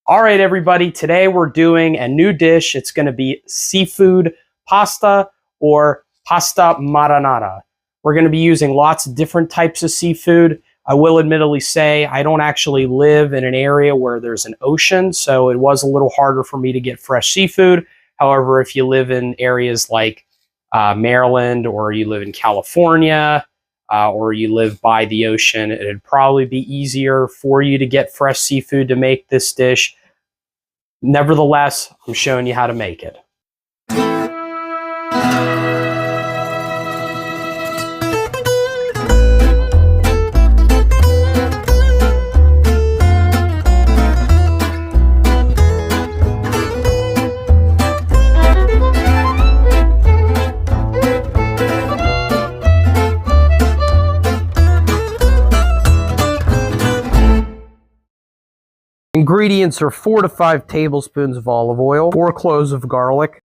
All right, everybody, today we're doing a new dish. It's going to be seafood pasta or pasta marinara. We're going to be using lots of different types of seafood. I will admittedly say I don't actually live in an area where there's an ocean, so it was a little harder for me to get fresh seafood. However, if you live in areas like Maryland, or you live in California, or you live by the ocean, it'd probably be easier for you to get fresh seafood to make this dish. Nevertheless, I'm showing you how to make it. Ingredients are 4 to 5 tablespoons of olive oil, 4 cloves of garlic,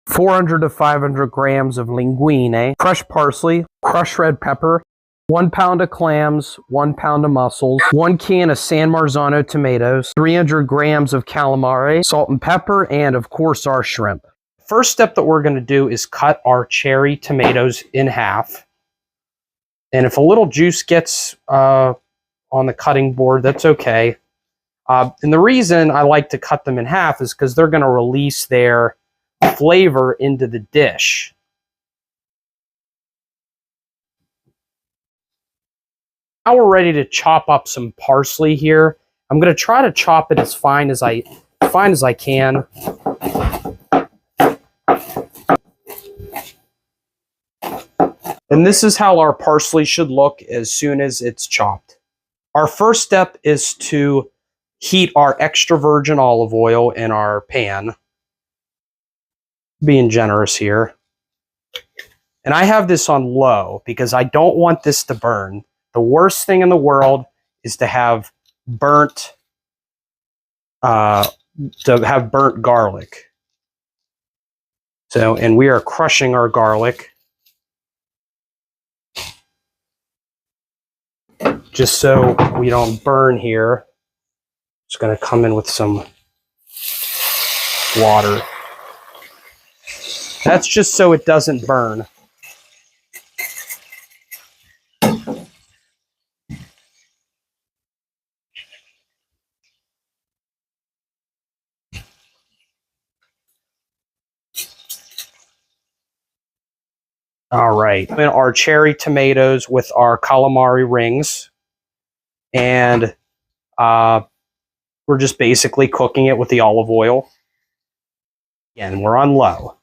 400 to 500 grams of linguine, fresh parsley, crushed red pepper, 1 pound of clams, 1 pound of mussels, 1 can of San Marzano tomatoes, 300 grams of calamari, salt and pepper, and of course our shrimp. First step that we're going to do is cut our cherry tomatoes in half. And if a little juice gets on the cutting board, that's okay. And the reason I like to cut them in half is because they're going to release their flavor into the dish. Now we're ready to chop up some parsley here. I'm going to try to chop it as fine as I can. And this is how our parsley should look as soon as it's chopped. Our first step is to heat our extra virgin olive oil in our pan. Being generous here. And I have this on low because I don't want this to burn. The worst thing in the world is to have burnt garlic. So, and we are crushing our garlic just so we don't burn here. Just going to come in with some water. That's just so it doesn't burn. All right, our cherry tomatoes with our calamari rings, and we're just basically cooking it with the olive oil. Again, we're on low.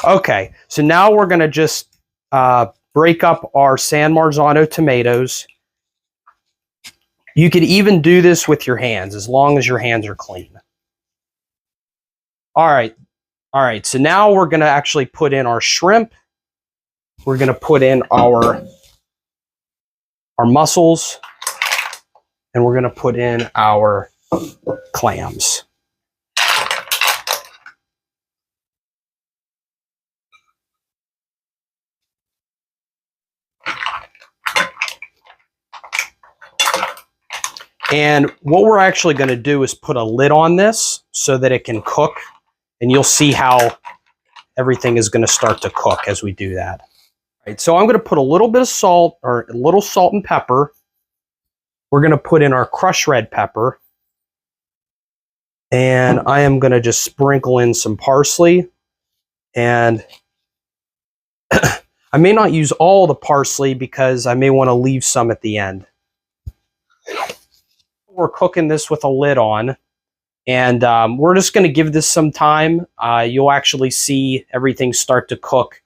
Okay, so now we're going to just break up our San Marzano tomatoes. You could even do this with your hands, as long as your hands are clean. All right, so now we're going to actually put in our shrimp. We're going to put in our mussels. And we're going to put in our clams. And what we're actually going to do is put a lid on this so that it can cook. And you'll see how everything is going to start to cook as we do that. All right, so I'm going to put a little bit of salt, or a little salt and pepper. We're going to put in our crushed red pepper. And I am going to just sprinkle in some parsley. And I may not use all the parsley because I may want to leave some at the end. We're cooking this with a lid on. And we're just going to give this some time. You'll actually see everything start to cook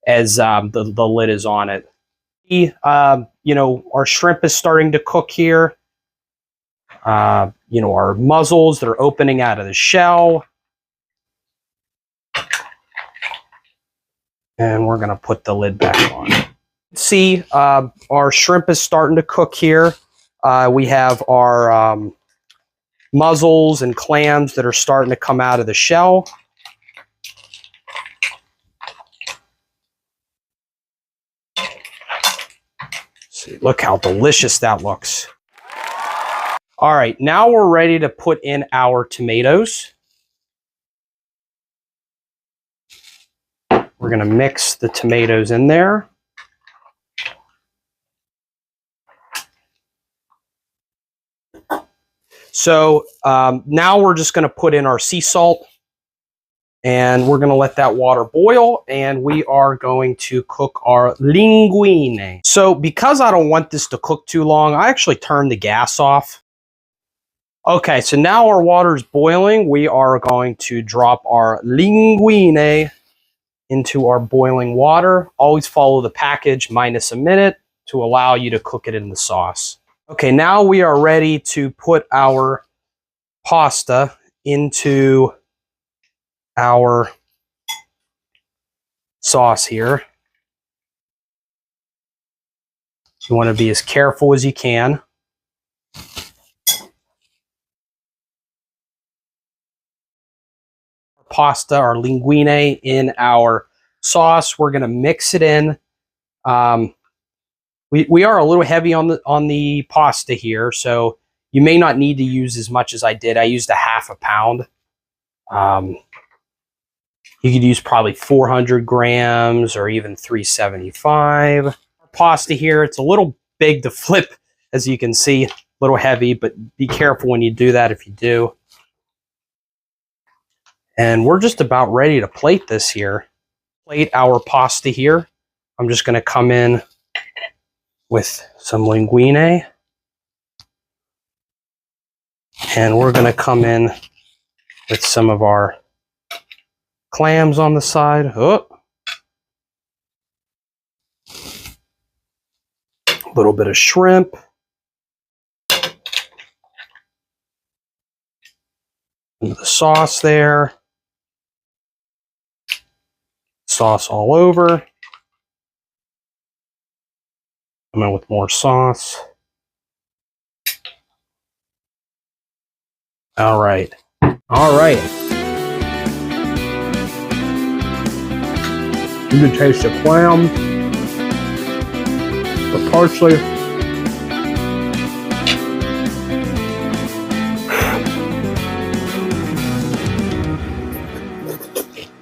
as the lid is on it. You know, our shrimp is starting to cook here. You know, our mussels, they're opening out of the shell. And we're going to put the lid back on. See, our shrimp is starting to cook here. We have our mussels and clams that are starting to come out of the shell. See, look how delicious that looks. All right, now we're ready to put in our tomatoes. We're going to mix the tomatoes in there. So now we're just going to put in our sea salt, and we're going to let that water boil, and we are going to cook our linguine. So because I don't want this to cook too long, I actually turned the gas off. Okay, so now our water is boiling. We are going to drop our linguine into our boiling water. Always follow the package minus a minute to allow you to cook it in the sauce. Okay, now we are ready to put our pasta into our sauce here. You want to be as careful as you can. Pasta, our linguine, in our sauce. We're going to mix it in. We are a little heavy on the pasta here, so you may not need to use as much as I did. I used a half a pound. You could use probably 400 grams or even 375. Pasta here, it's a little big to flip, as you can see, a little heavy, but be careful when you do that if you do. And we're just about ready to plate this here. Plate our pasta here. I'm just going to come in with some linguine. And we're going to come in with some of our clams on the side. Oh. A little bit of shrimp. Into the sauce there. Sauce all over. Come in with more sauce. All right. All right. You can taste the clam, the parsley.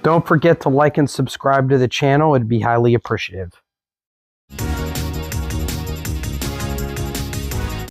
Don't forget to like and subscribe to the channel. It'd be highly appreciative.